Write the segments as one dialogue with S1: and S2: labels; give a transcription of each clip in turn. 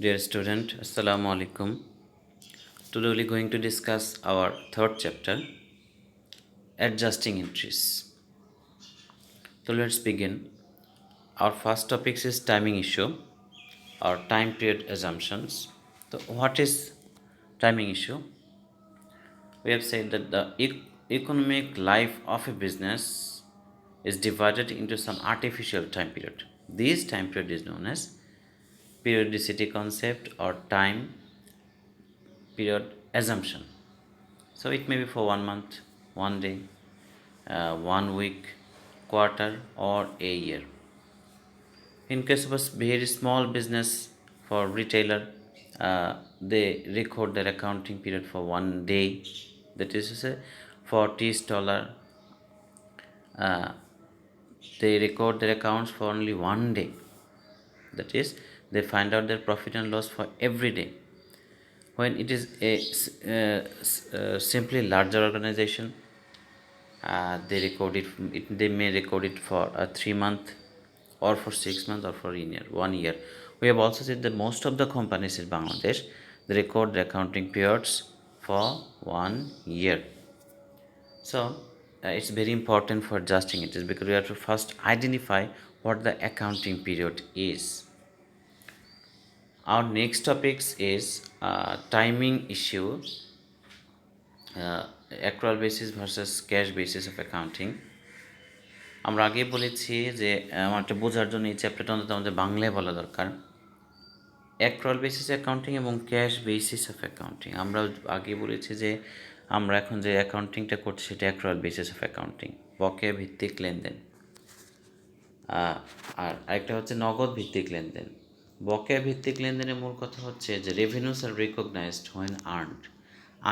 S1: Dear student, Assalamu alaikum. Today we are going to discuss our third chapter, adjusting entries. So let's begin. Our first topic is timing issue or time period assumptions. So what is timing issue? We have said that the economic life of a business is divided into some artificial time period. This time period is known as periodicity concept or time period assumption. So it may be for 1 month, 1 day, 1 week, quarter, or a year. In case of a very small business for retailer, they record their accounting period for 1 day. That is to say, for tea staller, uh, they record their accounts for only 1 day. That is, they find out their profit and loss for every day. When it is a simply larger organization, they may record it for a 3 month or for 6 months or for 1 year. We have also said that most of the companies in Bangladesh, they record the accounting periods for 1 year. So it's very important for adjusting it is because we have to first identify what the accounting period is. Our next topics is timing issue, accrual basis versus cash basis of accounting. আমরা আগেই বলেছি যে আমারটা বোঝার জন্য এই চ্যাপ্টারটা অন্তত আমাদের বাংলায় বলা দরকার। অ্যাক্রুয়াল বেসিস অ্যাকাউন্টিং এবং ক্যাশ বেসিস অফ অ্যাকাউন্টিং আমরা আগে বলেছি যে আমরা এখন যে অ্যাকাউন্টিংটা করছি সেটা অ্যাক্রুয়াল বেসিস অফ অ্যাকাউন্টিং, বকেয়া ভিত্তিক লেনদেন। আর আরেকটা হচ্ছে নগদ ভিত্তিক লেনদেন। বকেয়া ভিত্তিক লেনদেনের মূল কথা হচ্ছে যে revenues are recognised when earned,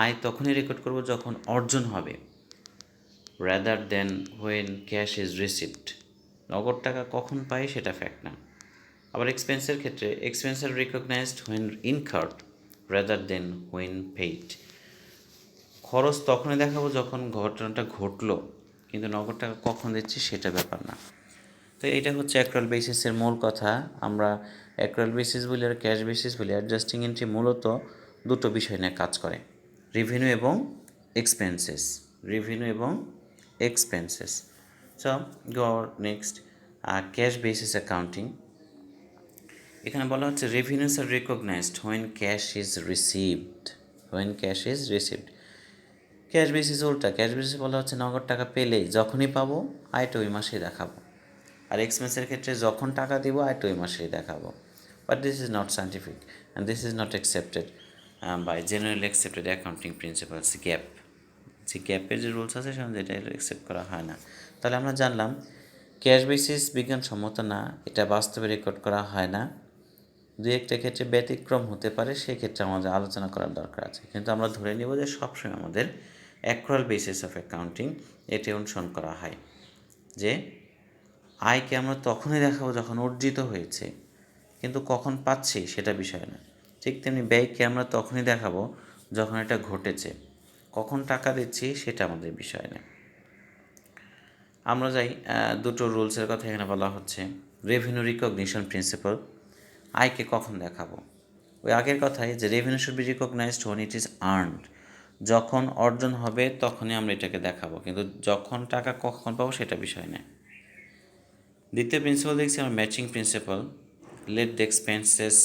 S1: আয় তখনই রেকর্ড করব যখন অর্জন হবে, rather than when cash is received. নগদ টাকা কখন পাই সেটা ফ্যাক্ট না। আবার এক্সপেন্সের ক্ষেত্রে expense are recognised when incurred rather than when paid. খরচ তখনই দেখাবো যখন ঘটনাটা ঘটলো, কিন্তু নগদ টাকা কখন দিচ্ছি সেটা ব্যাপার না। তো এইটা হচ্ছে অ্যাক্রুয়াল বেসিসের মূল কথা। আমরা অ্যাক্রুয়াল বেসিস বলি আর ক্যাশ বেসিস বলি। অ্যাডজাস্টিং এন্ট্রি মূলত দুটো বিষয় নিয়ে কাজ করে, রেভিনিউ এবং এক্সপেন্সেস। রেভিনিউ এবং expenses. So go next, cash basis accounting. এখানে বলা হচ্ছে revenues are recognised when cash is received. When cash is received. Cash basis উল্টা, ক্যাশ বেসিস বলা হচ্ছে নগদ টাকা পেলেই যখনই পাবো আয়টা ওই মাসেই দেখাবো। আর এক্সপেন্সের ক্ষেত্রে যখন টাকা দিব আয়টা ওই মাসেই দেখাবো। But this is not scientific and this is not accepted by generally accepted accounting principles, gap. যে গ্যাপের যে রুলস আছে সেখানে যেটা অ্যাকসেপ্ট করা হয় না। তাহলে আমরা জানলাম ক্যাশ বেসিস বিজ্ঞানসম্মত না, এটা বাস্তবে রেকর্ড করা হয় না। দু একটা ক্ষেত্রে ব্যতিক্রম হতে পারে, সেই ক্ষেত্রে আমাদের আলোচনা করার দরকার আছে। কিন্তু আমরা ধরে নেব যে সবসময় আমাদের অ্যাক্রুয়াল বেসিস অফ অ্যাকাউন্টিং এটি অনুসরণ করা হয়, যে আয়কে আমরা তখনই দেখাবো যখন অর্জিত হয়েছে, কিন্তু কখন পাচ্ছি সেটা বিষয় না। ঠিক তেমনি ব্যয়কে আমরা তখনই দেখাবো যখন এটা ঘটেছে, কখন টাকা দিচ্ছি সেটা আমাদের বিষয় না। আমরা যাই দুটো রুলসের কথা এখানে বলা হচ্ছে। রেভিনিউ রিকগনিশন প্রিন্সিপাল, আয়কে কখন দেখাবো? ওই আগের কথাই যে revenue should be recognised when it is earned, যখন অর্জন হবে তখনই আমরা এটাকে দেখাবো, কিন্তু যখন টাকা কখন পাবো সেটা বিষয় না। দ্বিতীয় প্রিন্সিপাল দেখছি আমরা matching principal, let the expenses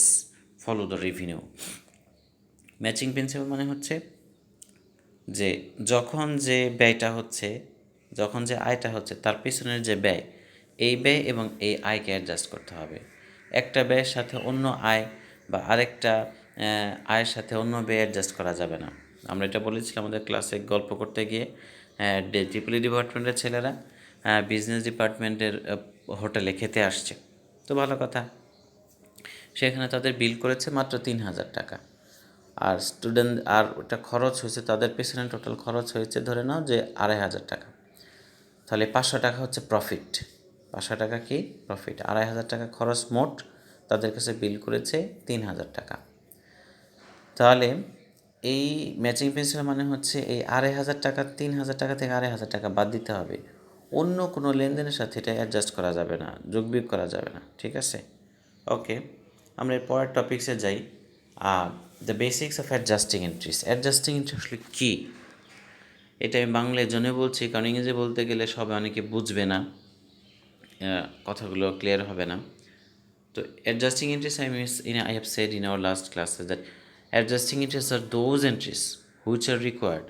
S1: follow the revenue. Matching principal মানে হচ্ছে যে যখন যে ব্যয়টা হচ্ছে, যখন যে আয়টা হচ্ছে তার পিছনের যে ব্যয়, এই ব্যয় এবং এই আয়কে অ্যাডজাস্ট করতে হবে। একটা ব্যয়ের সাথে অন্য আয় বা আরেকটা আয়ের সাথে অন্য ব্যয় অ্যাডজাস্ট করা যাবে না। আমরা এটা বলেছিলাম আমাদের ক্লাসে গল্প করতে গিয়ে, ট্রিপল ডিপার্টমেন্টের ছেলেরা বিজনেস ডিপার্টমেন্টের হোটেলে খেতে আসছে। তো ভালো কথা, সেখানে তাদের বিল করেছে মাত্র 3,000 টাকা। আর স্টুডেন্ট আর ওটা খরচ হয়েছে তাদের পেছনে, টোটাল খরচ হয়েছে ধরে নাও যে 2,500 টাকা। তাহলে 500 টাকা হচ্ছে প্রফিট। 500 টাকা কি প্রফিট, 2,500 টাকা খরচ, মোট তাদের কাছে বিল করেছে 3,000 টাকা। তাহলে এই ম্যাচিং প্রিন্সিপাল মানে হচ্ছে এই 2,500 টাকা, 3,000 টাকা থেকে 2,500 টাকা বাদ দিতে হবে। অন্য কোনো লেনদেনের সাথে এটা অ্যাডজাস্ট করা যাবে না, যোগ বিয়োগ করা যাবে না। ঠিক আছে, ওকে। আমরা এর পরের টপিক্সে যাই। The basics of adjusting entries. Adjusting entry আসলে কী, এটা আমি বাংলায় জন্য বলছি কারণ ইংরেজি বলতে গেলে সবাই অনেকে বুঝবে না, কথাগুলো ক্লিয়ার হবে না। তো adjusting entries, I have said in our last classes that adjusting entries are those entries which are required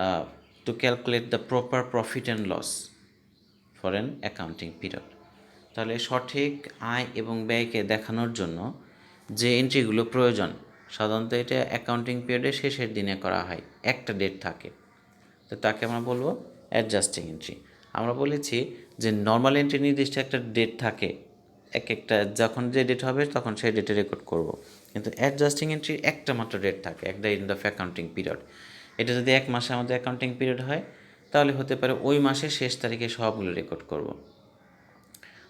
S1: uh, to calculate the proper profit and loss for an accounting period. তাহলে সঠিক আয় এবং ব্যয়কে দেখানোর জন্য যে এন্ট্রিগুলো প্রয়োজন, সাধারণত এটা অ্যাকাউন্টিং পিরিয়ডের শেষের দিনে করা হয়, একটা ডেট থাকে, তো তাকে আমরা বলবো অ্যাডজাস্টিং এন্ট্রি। আমরা বলেছি যে নর্মাল এন্ট্রি নির্দিষ্ট একটা ডেট থাকে, এক একটা যখন যে ডেট হবে তখন সেই ডেটে রেকর্ড করব, কিন্তু অ্যাডজাস্টিং এন্ট্রির একটা মাত্র ডেট থাকে, একটা ইন দ্য অ্যাকাউন্টিং পিরিয়ড। এটা যদি এক মাসে আমাদের অ্যাকাউন্টিং পিরিয়ড হয় তাহলে হতে পারে ওই মাসের শেষ তারিখে সবগুলো রেকর্ড করব।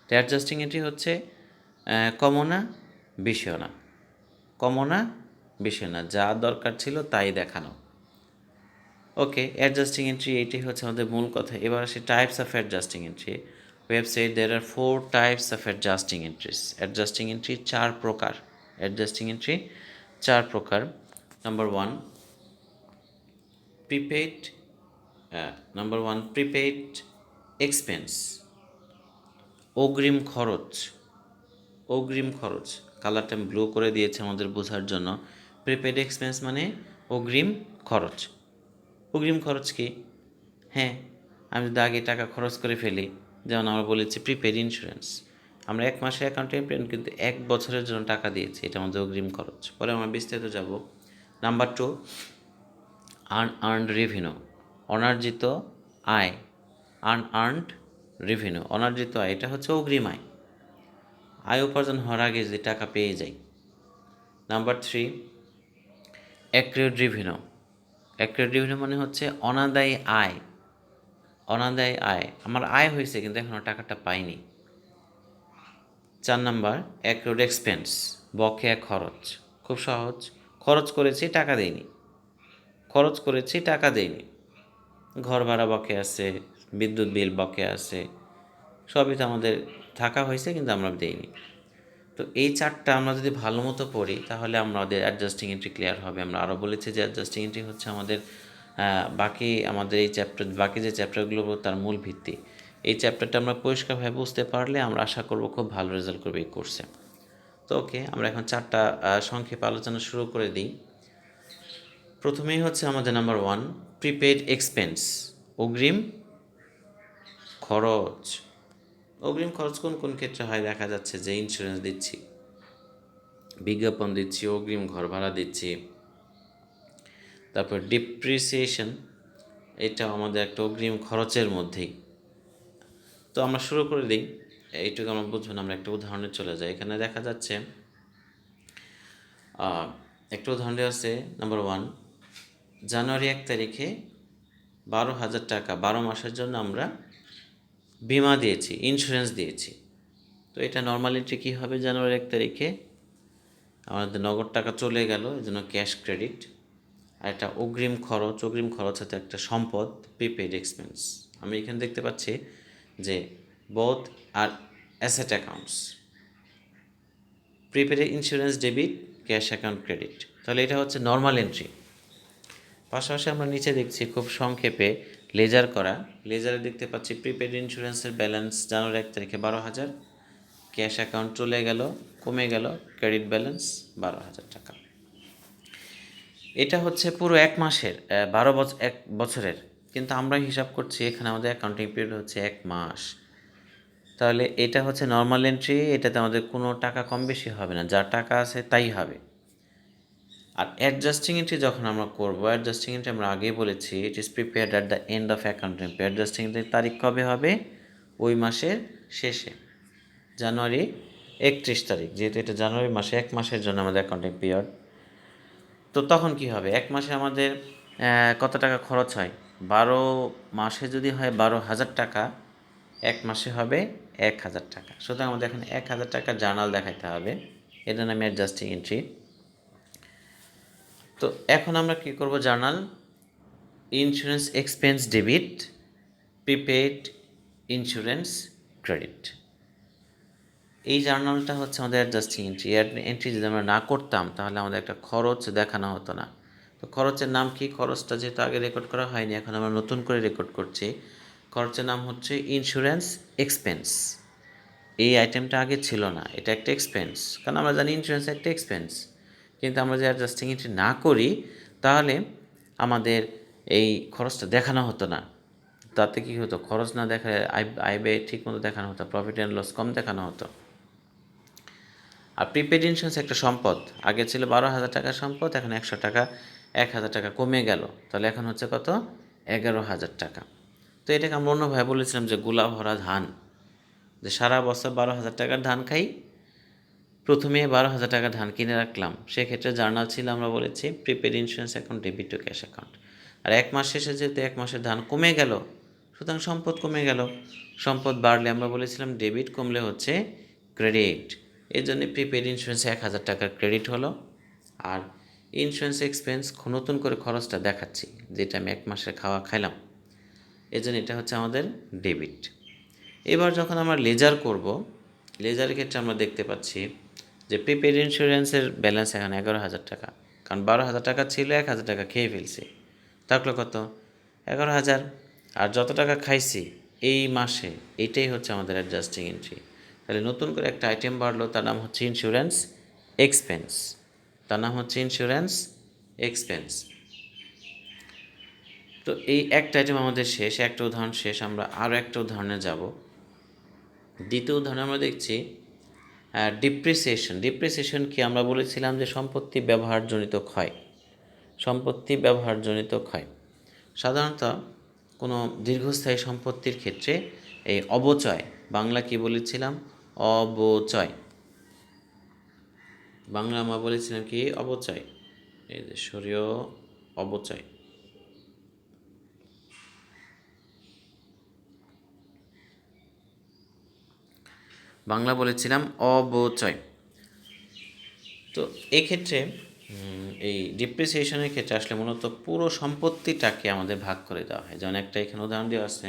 S1: তো অ্যাডজাস্টিং এন্ট্রি হচ্ছে কমনা বিষয় না, কমনা বিষয় না, যা দরকার ছিল তাই দেখানো। ওকে, অ্যাডজাস্টিং এন্ট্রি এইটাই হচ্ছে আমাদের মূল কথা। এবার আসে types of adjusting entry. We have said there are 4 types of adjusting entries. Adjusting entry 4 প্রকার। অ্যাডজাস্টিং এন্ট্রি 4 প্রকার। নাম্বার 1 প্রিপেইড, প্রিপেইড এক্সপেন্স, অগ্রিম খরচ। অগ্রিম খরচ, কালারটা আমি ব্লু করে দিয়েছি আমাদের বোঝার জন্য। প্রিপেইড এক্সপেন্স মানে অগ্রিম খরচ। অগ্রিম খরচ কি? হ্যাঁ, আমি যদি আগে টাকা খরচ করে ফেলি, যেমন আমরা বলেছি প্রিপেড ইন্স্যুরেন্স, আমরা এক মাসের অ্যাকাউন্টিং পিরিয়ড কিন্তু 1 বছরের জন্য টাকা দিয়েছি, এটা আমাদের অগ্রিম খরচ। পরে আমরা বিস্তারিত যাব। নাম্বার 2 আনআর্নড রেভিনিউ, অনার্জিত আয়। আনআর্নড রেভিনিউ, অনার্জিত আয়, এটা হচ্ছে অগ্রিম আয়, আয় উপার্জন হওয়ার আগে যদি টাকা পেয়ে যাই। Number 3 accrued revenue. Accrued revenue মানে হচ্ছে অনাদায়ী আয়। অনাদায়ী আয়, আমার আয় হয়েছে কিন্তু এখনও টাকাটা পাইনি। 4 নাম্বার অ্যাক্রুড এক্সপেন্স, বকেয়া খরচ। খুব সহজ, খরচ করেছি টাকা দেইনি, খরচ করেছি টাকা দেইনি, ঘর ভাড়া বকে আছে, বিদ্যুৎ বিল বকে আছে, সবই তো আমাদের থাকা হয়েছে কিন্তু আমরা দেইনি। তো এই 4টা আমরা যদি ভালো মতো পড়ি তাহলে আমাদের অ্যাডজাস্টিং এন্ট্রি ক্লিয়ার হবে। আমরা আরও বলেছি যে অ্যাডজাস্টিং এন্ট্রি হচ্ছে আমাদের আমাদের এই চ্যাপ্টার, বাকি যে চ্যাপ্টারগুলো তার মূল ভিত্তি। এই চ্যাপ্টারটা আমরা পরিষ্কারভাবে বুঝতে পারলে আমরা আশা করব খুব ভালো রেজাল্ট করবে এই কোর্সে। তো ওকে, আমরা এখন 4টা সংক্ষেপে আলোচনা শুরু করে দিই। প্রথমেই হচ্ছে আমাদের নাম্বার 1 প্রিপেড এক্সপেন্স, অগ্রিম খরচ। অগ্রিম খরচ কোন কোন ক্ষেত্রে হয়? দেখা যাচ্ছে যে ইন্স্যুরেন্স দিচ্ছি, বিজ্ঞাপন দিচ্ছি, অগ্রিম ঘর ভাড়া দিচ্ছি, তারপর ডিপ্রিসিয়েশন, এটাও আমাদের একটা অগ্রিম খরচের মধ্যেই। তো আমরা শুরু করে দিই, এইটুকু আমরা বুঝবেন। আমরা একটা উদাহরণে চলে যাই। এখানে দেখা যাচ্ছে একটা উদাহরণ দেওয়া আছে। নাম্বার 1 জানুয়ারি 1 তারিখে 12,000 টাকা 12 মাসের জন্য আমরা বিমা দিয়েছি, ইন্স্যুরেন্স দিয়েছি। তো এটা নর্মাল এন্ট্রি কী হবে? জানুয়ারি 1 তারিখে আমাদের নগদ টাকা চলে গেল, এই জন্য ক্যাশ ক্রেডিট। আর একটা অগ্রিম খরচ, অগ্রিম খরচ হচ্ছে একটা সম্পদ, প্রিপেড এক্সপেন্স। আমি এখানে দেখতে পাচ্ছি যে বোথ আর asset accounts, prepaid insurance debit, cash account credit. তাহলে এটা হচ্ছে নর্মাল এন্ট্রি। পাশাপাশি আমরা নিচে দেখছি খুব সংক্ষেপে লেজার করা। লেজারে দেখতে পাচ্ছি প্রিপেড ইন্স্যুরেন্সের ব্যালেন্স জানুয়ারি 1 তারিখে 12,000, ক্যাশ অ্যাকাউন্ট চলে গেল, কমে গেল, ক্রেডিট ব্যালেন্স 12,000 টাকা। এটা হচ্ছে পুরো 1 মাসের, 1 বছরের, কিন্তু আমরা হিসাব করছি এখানে আমাদের অ্যাকাউন্টিং পিরিয়ড হচ্ছে 1 মাস। তাহলে এটা হচ্ছে নর্মাল এন্ট্রি, এটাতে আমাদের কোনো টাকা কম বেশি হবে না, যা টাকা আছে তাই হবে। আর অ্যাডজাস্টিং এন্ট্রি যখন আমরা করবো, অ্যাডজাস্টিং এন্ট্রি আমরা আগেই বলেছি it is prepared at the end of accounting period. Adjusting এন্ট্রির তারিখ কবে হবে? ওই মাসের শেষে, জানুয়ারি 31 তারিখ, যেহেতু এটা জানুয়ারি মাসে 1 মাসের জন্য আমাদের অ্যাকাউন্টিং পিরিয়ড। তো তখন কি হবে? 1 মাসে আমাদের কত টাকা খরচ হয়? 12 মাসে যদি হয় 12,000 টাকা, 1 মাসে হবে 1,000 টাকা। সুতরাং আমাদের এখন 1,000 টাকার জার্নাল দেখাতে হবে, এটার নামে অ্যাডজাস্টিং এন্ট্রি। তো এখন আমরা কী করব? Journal insurance expense debit, prepaid insurance credit. এই জার্নালটা হচ্ছে আমাদের অ্যাডজাস্টিং এন্ট্রি। এন্ট্রি যদি আমরা না করতাম তাহলে আমাদের একটা খরচ দেখানো হতো না। তো খরচের নাম কি? খরচটা যেহেতু আগে রেকর্ড করা হয়নি, এখন আমরা নতুন করে রেকর্ড করছি। খরচের নাম হচ্ছে ইন্স্যুরেন্স এক্সপেন্স। এই আইটেমটা আগে ছিল না, এটা একটা এক্সপেন্স, কারণ আমরা জানি ইন্স্যুরেন্স একটা এক্সপেন্স। কিন্তু আমরা যদি অ্যাডজাস্টিং এন্ট্রি না করি তাহলে আমাদের এই খরচটা দেখানো হতো না। তাতে কী হতো? খরচ না দেখালে আয় ব্যয় ঠিক মতো দেখানো হতো, প্রফিট অ্যান্ড লস কম দেখানো হতো। আর প্রিপেড ইন্স্যুরেন্স একটা সম্পদ, আগে ছিল 12,000 টাকার সম্পদ, এখন 100 টাকা, 1,000 টাকা কমে গেল, তাহলে এখন হচ্ছে কত? 11,000 টাকা। তো এটাকে আমরা অন্যভাবে বলেছিলাম যে গোলা ভরা ধান, যে সারা বছর 12,000 টাকার ধান খাই, প্রথমে 12,000 টাকার ধান কিনে রাখলাম। সেক্ষেত্রে জার্নাল ছিল আমরা বলেছি prepaid insurance account, debit to cash account. আর এক মাস শেষে যেহেতু এক মাসের ধান কমে গেল, সুতরাং সম্পদ কমে গেল। সম্পদ বাড়লে আমরা বলেছিলাম ডেবিট, কমলে হচ্ছে ক্রেডিট। এই জন্য প্রিপেড ইন্স্যুরেন্সে 1,000 টাকার ক্রেডিট হলো। আর ইন্স্যুরেন্স এক্সপেন্স নতুন করে খরচটা দেখাচ্ছি, যেটা আমি এক মাসের খাওয়া খাইলাম, এই জন্য এটা হচ্ছে আমাদের ডেবিট। এবার যখন আমরা লেজার করব, লেজারের ক্ষেত্রে আমরা দেখতে পাচ্ছি যে প্রিপেড ইন্স্যুরেন্সের ব্যালেন্স এখন 11,000 টাকা, কারণ 12,000 টাকা ছিল, 1,000 টাকা খেয়ে ফেলছি, থাকলো কত? 11,000। আর যত টাকা খাইছি এই মাসে, এইটাই হচ্ছে আমাদের অ্যাডজাস্টিং এন্ট্রি। তাহলে নতুন করে একটা আইটেম বাড়লো, তার নাম হচ্ছে ইন্স্যুরেন্স এক্সপেন্স। তার নাম হচ্ছে ইন্স্যুরেন্স এক্সপেন্স। তো এই একটা আইটেম আমাদের শেষ, একটা উদাহরণ শেষ। আমরা আরও একটা উদাহরণে যাব। দ্বিতীয় উদাহরণে আমরা দেখছি ডিপ্রিসিয়েশন। ডিপ্রিসিয়েশন কি? আমরা বলেছিলাম যে সম্পত্তি ব্যবহারজনিত ক্ষয়। সম্পত্তি ব্যবহারজনিত ক্ষয় সাধারণত কোনো দীর্ঘস্থায়ী সম্পত্তির ক্ষেত্রে এই অবচয়, বাংলা কি বলেছিলাম? অবচয়। বাংলা আমরা বলেছিলাম কি? অবচয়। এই যে সরিয় অবচয়। বাংলা বলেছিলাম অবচয়। তো এক্ষেত্রে এই ডিপ্রিসিয়েশনের ক্ষেত্রে আসলে মূলত পুরো সম্পত্তিটাকে আমাদের ভাগ করে দেওয়া হয়। যেমন একটা এখানে উদাহরণ দেওয়া আছে,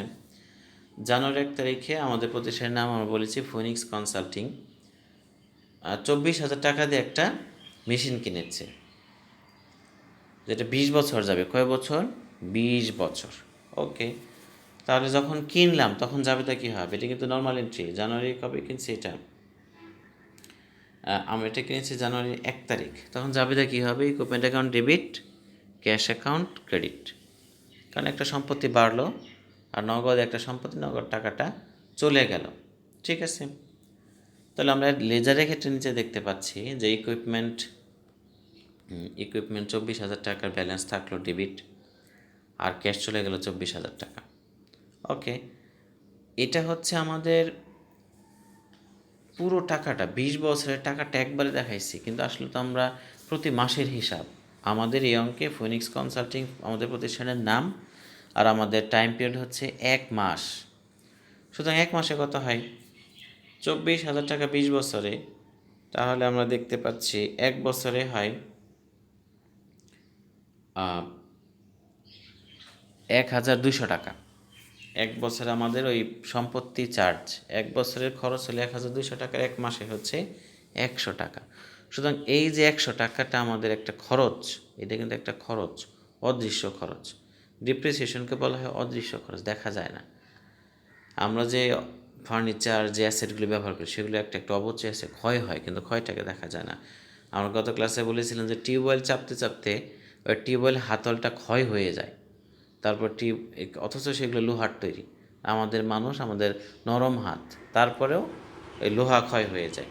S1: জানুয়ারি 1 তারিখে আমাদের প্রতিষ্ঠানের নাম আমরা বলেছি ফোনিক্স কনসাল্টিং, 24,000 টাকা দিয়ে একটা মেশিন কিনেছে, যেটা 20 বছর যাবে। কয় বছর? 20 বছর। ওকে, তাহলে যখন কিনলাম তখন যাবেটা কী হবে? এটা কিন্তু নর্মাল এন্ট্রি। জানুয়ারি কবে কিনছি? এটা আমরা এটা কিনেছি জানুয়ারি 1 তারিখ, তখন যাবেটা কী হবে? Equipment account debit, cash account credit. কারণ একটা সম্পত্তি বাড়লো আর নগদ একটা সম্পত্তি, নগদ টাকাটা চলে গেল। ঠিক আছে, তাহলে আমরা লেজারের ক্ষেত্রে নিচে দেখতে পাচ্ছি যে ইকুইপমেন্ট 24,000 টাকার ব্যালেন্স থাকলো ডেবিট, আর ক্যাশ চলে গেল 24,000 টাকা। ওকে, এটা হচ্ছে আমাদের পুরো টাকাটা, 20 বছরের টাকাটা একবারে দেখাইছি, কিন্তু আসলে তো আমরা প্রতি মাসের হিসাব। আমাদের এই অঙ্কে ফোনিক্স কনসাল্টিং আমাদের প্রতিষ্ঠানের নাম, আর আমাদের টাইম পিরিয়ড হচ্ছে 1 মাস। সুতরাং 1 মাসে কত হয়? 24,000 টাকা 20 বছরে, তাহলে আমরা দেখতে পাচ্ছি 1 বছরে হয় 1,200 টাকা। 1 বছরে আমাদের ওই সম্পত্তি চার্জ, 1 বছরের খরচ হলে 1,200 টাকা, 1 মাসে হচ্ছে 100 টাকা। সুতরাং এই যে 100 টাকাটা আমাদের একটা খরচ, এটা কিন্তু একটা খরচ, অদৃশ্য খরচ। ডিপ্রিসিয়েশনকে বলা হয় অদৃশ্য খরচ, দেখা যায় না। আমরা যে ফার্নিচার, যে অ্যাসেটগুলি ব্যবহার করি, সেগুলো একটা একটা অবচয় আছে, ক্ষয় হয়, কিন্তু ক্ষয়টাকে দেখা যায় না। আমরা গত ক্লাসে বলেছিলাম যে টিউবওয়েল চাপতে চাপতে ওই টিউবওয়েল হাতলটা ক্ষয় হয়ে যায়, তারপর অথচ সেগুলো লোহার তৈরি। আমাদের মানুষ, আমাদের নরম হাত, তারপরেও এই লোহা ক্ষয় হয়ে যায়।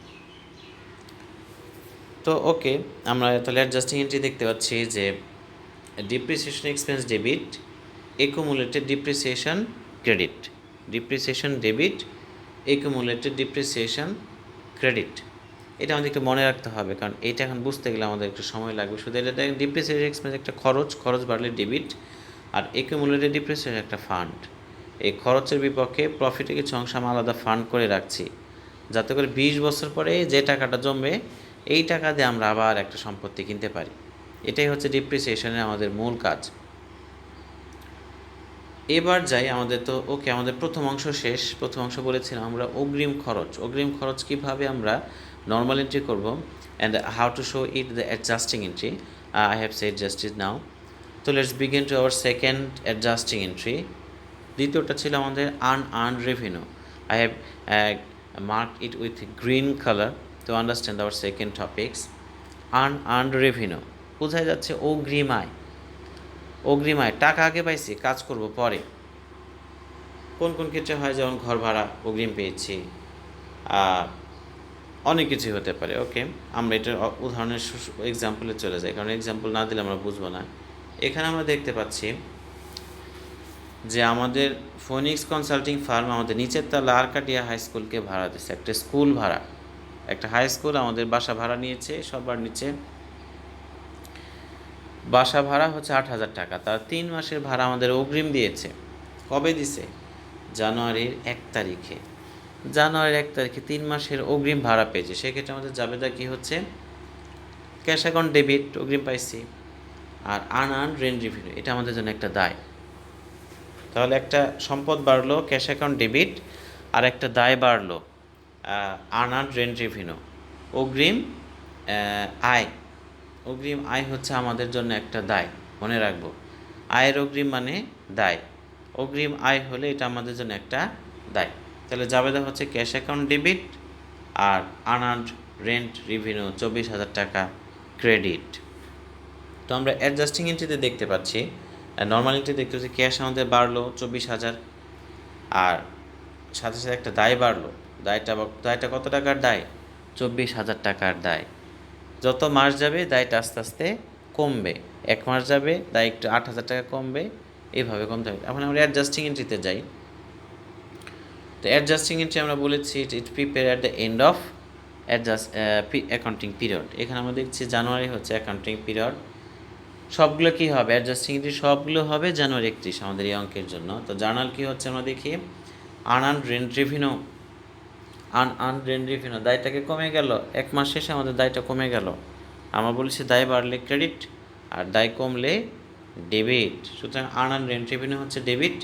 S1: তো ওকে, আমরা তাহলে অ্যাডজাস্টিং এন্ট্রি দেখতে পাচ্ছি যে depreciation expense debit, accumulated depreciation credit. Depreciation debit, accumulated depreciation credit. এটা আমাদের একটু মনে রাখতে হবে, কারণ এটা এখন বুঝতে গেলে আমাদের একটু সময় লাগবে। শুধু এটা ডিপ্রিসিয়েশন এক্সপেন্স একটা খরচ, খরচ বাড়লে ডেবিট, আর একুমুলেটেড ডিপ্রিসিয়েশন একটা ফান্ড। এই খরচের বিপক্ষে প্রফিটে কিছু অংশ আমি আলাদা ফান্ড করে রাখছি, যাতে করে 20 বছর পরে যে টাকাটা জমবে, এই টাকা দিয়ে আমরা আবার একটা সম্পত্তি কিনতে পারি। এটাই হচ্ছে ডিপ্রিসিয়েশনের আমাদের মূল কাজ। এবার যাই আমাদের তো ওকে আমাদের প্রথম অংশ শেষ। প্রথম অংশ বলেছিলাম আমরা অগ্রিম খরচ কীভাবে আমরা নর্মাল এন্ট্রি করব and how to show it the adjusting entry. I have said just is now. তো let's begin to our second adjusting entry. দ্বিতীয়টা ছিল আমাদের unearned revenue. I have marked it with green color to understand our second topics. Unearned revenue বোঝাই যাচ্ছে অগ্রিম আয় টাকা আগে পাইছি, কাজ করব পরে। কোন কোন ক্ষেত্রে হয়, যেমন ঘর ভাড়া অগ্রিম পেয়েছি, অনেক কিছুই হতে পারে। ওকে, আমরা এটার উদাহরণের এক্সাম্পলে চলে যাই, কারণ এক্সাম্পল না দিলে আমরা বুঝবো না। এখানে আমরা দেখতে পাচ্ছি যে আমাদের ফোনিক্স কনসাল্টিং ফার্ম আমাদের নিচের তলা আরকাডিয়া হাই স্কুলকে ভাড়া দিচ্ছে, একটা স্কুল ভাড়া, একটা হাই স্কুল আমাদের বাসা ভাড়া নিয়েছে। সবার নিচে বাসা ভাড়া হচ্ছে 8,000 টাকা। তার 3 মাসের ভাড়া আমাদের অগ্রিম দিয়েছে। কবে দিছে? জানুয়ারির 1 তারিখে। জানুয়ারির 1 তারিখে 3 মাসের অগ্রিম ভাড়া পেয়েছে। সেক্ষেত্রে আমাদের জাবেদা কী হচ্ছে? ক্যাশ অ্যাকাউন্ট ডেবিট, অগ্রিম পাইছি। আর আনআর্নড রেন্ট রেভিনিউ, এটা আমাদের জন্য একটা দায়। তাহলে একটা সম্পদ বাড়লো ক্যাশ অ্যাকাউন্ট ডেবিট, আর একটা দায় বাড়লো আনআর্নড রেন্ট রেভিনিউ, অগ্রিম আয়। অগ্রিম আয় হচ্ছে আমাদের জন্য একটা দায়, মনে রাখবো। আয়ের অগ্রিম মানে দায়, অগ্রিম আয় হলে এটা আমাদের জন্য একটা দায়। তাহলে জাবেদা হচ্ছে ক্যাশ অ্যাকাউন্ট ডেবিট আর আনআর্নড রেন্ট রেভিনিউ 24,000 টাকা ক্রেডিট। তো আমরা অ্যাডজাস্টিং এন্ট্রিতে দেখতে পাচ্ছি, নর্মাল এন্ট্রি দেখতে পাচ্ছি ক্যাশ আমাদের বাড়লো 24,000, আর সাথে সাথে একটা দায় বাড়লো। দায়টা কত টাকার দায়? 24,000 টাকার দায়। যত মাস যাবে দায়টা আস্তে আস্তে কমবে। 1 মাস যাবে দায় একটু 8,000 টাকা কমবে, এইভাবে কমতে হবে। এখন আমরা অ্যাডজাস্টিং এন্ট্রিতে যাই। তো অ্যাডজাস্টিং এন্ট্রি আমরা বলেছি it prepare at the end of accounting period. এখানে আমরা দেখছি জানুয়ারি হচ্ছে অ্যাকাউন্টিং পিরিয়ড। সবগুলো কী হবে? অ্যাডজাস্টিং এন্ট্রি সবগুলো হবে জানুয়ারি 31 আমাদের এই অঙ্কের জন্য। তো জার্নাল কী হচ্ছে আমরা দেখি, unearned rent revenue. Unearned rent revenue দায়টাকে কমে গেল, 1 মাস শেষে আমাদের দায়টা কমে গেল। আমরা বলেছি দায় বাড়লে ক্রেডিট আর দায় কমলে ডেবিট। সুতরাং আনআর্নড রেন্ট রেভিনিউ হচ্ছে ডেবিট,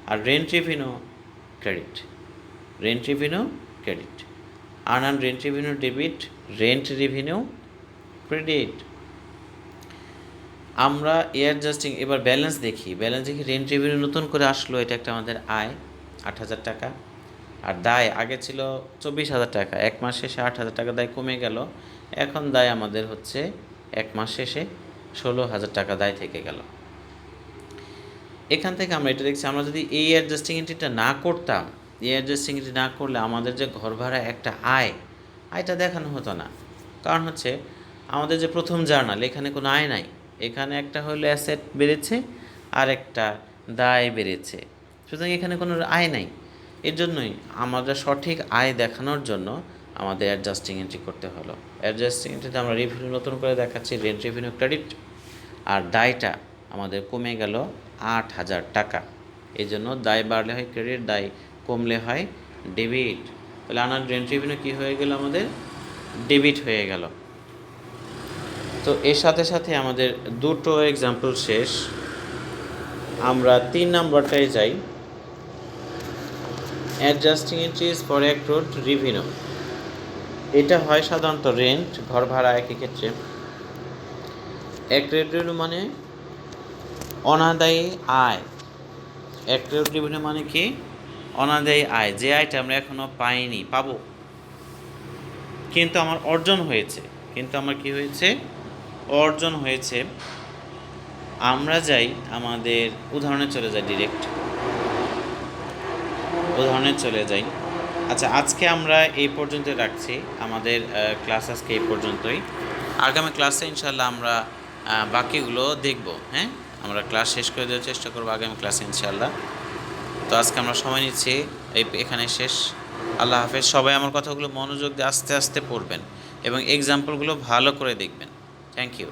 S1: আর rent revenue credit. Rent revenue credit, unearned rent revenue debit, rent revenue credit. আমরা অ্যাডজাস্টিং এবার ব্যালেন্স দেখি। রেন্ট রেভিনিউ নতুন করে আসলো, এটা একটা আমাদের আয় 8,000 টাকা। আর দায় আগে ছিল 24,000 টাকা, 1 মাস শেষে 8,000 টাকা দায় কমে গেল। এখন দায় আমাদের হচ্ছে 1 মাস শেষে 16,000 টাকা দায় থেকে গেল। এখান থেকে আমরা এটা দেখছি, আমরা যদি এই অ্যাডজাস্টিং এন্ট্রিটা না করতাম, এই অ্যাডজাস্টিং এন্ট্রি না করলে আমাদের যে ঘর ভাড়া একটা আয়টা দেখানো হতো না। কারণ হচ্ছে আমাদের যে প্রথম জার্নাল, এখানে কোনো আয় নাই। এখানে একটা হলো অ্যাসেট বেড়েছে আর একটা দায় বেড়েছে, সুতরাং এখানে কোনো আয় নাই। এর জন্যই আমাদের সঠিক আয় দেখানোর জন্য আমাদের অ্যাডজাস্টিং এন্ট্রি করতে হলো। অ্যাডজাস্টিং এন্ট্রিতে আমরা রেভিনিউ নতুন করে দেখাচ্ছি রেন্ট রেভিনিউ ক্রেডিট, আর দায়টা আমাদের কমে গেল 8,000 টাকা। এই জন্য দায় বাড়লে হয় ক্রেডিট, দায় কমলে হয় ডেবিট। তাহলে আনার রেন্ট রেভিনিউ কী হয়ে গেল? আমাদের ডেবিট হয়ে গেল। তো এর সাথে সাথে আমাদের দুটো এক্সাম্পল শেষ। আমরা 3 নম্বরটায় যাই, adjusting entries for accrued revenue. এটা হয় সাধারণত রেন্ট, ঘর ভাড়া একই ক্ষেত্রে। অ্যাক্রুড রেভিনিউ মানে অনাদায়ী আয়। অ্যাক্রুড রেভিনিউ মানে কি? অনাদায়ী আয়, যে আয়টা আমরা এখনও পাইনি, পাবো, কিন্তু আমার অর্জন হয়েছে। অর্জন হয়েছে। আমরা যাই আমাদের উদাহরণে চলে যাই, ডিরেক্ট উদাহরণে চলে যাই। আচ্ছা, আজকে আমরা এই পর্যন্ত রাখছি। আমাদের ক্লাস আজকে এই পর্যন্তই। আগামী ক্লাসে ইনশাল্লাহ আমরা বাকিগুলো দেখব। হ্যাঁ, আমরা ক্লাস শেষ করে দেওয়ার চেষ্টা করবো আগামী ক্লাসে ইনশাল্লাহ। তো আজকে আমরা সময় নিচ্ছি, এখানে শেষ। আল্লাহ হাফেজ। সবাই আমার কথাগুলো মনোযোগ দিয়ে আস্তে আস্তে পড়বেন এবং এক্সাম্পলগুলো ভালো করে দেখবেন। Thank you.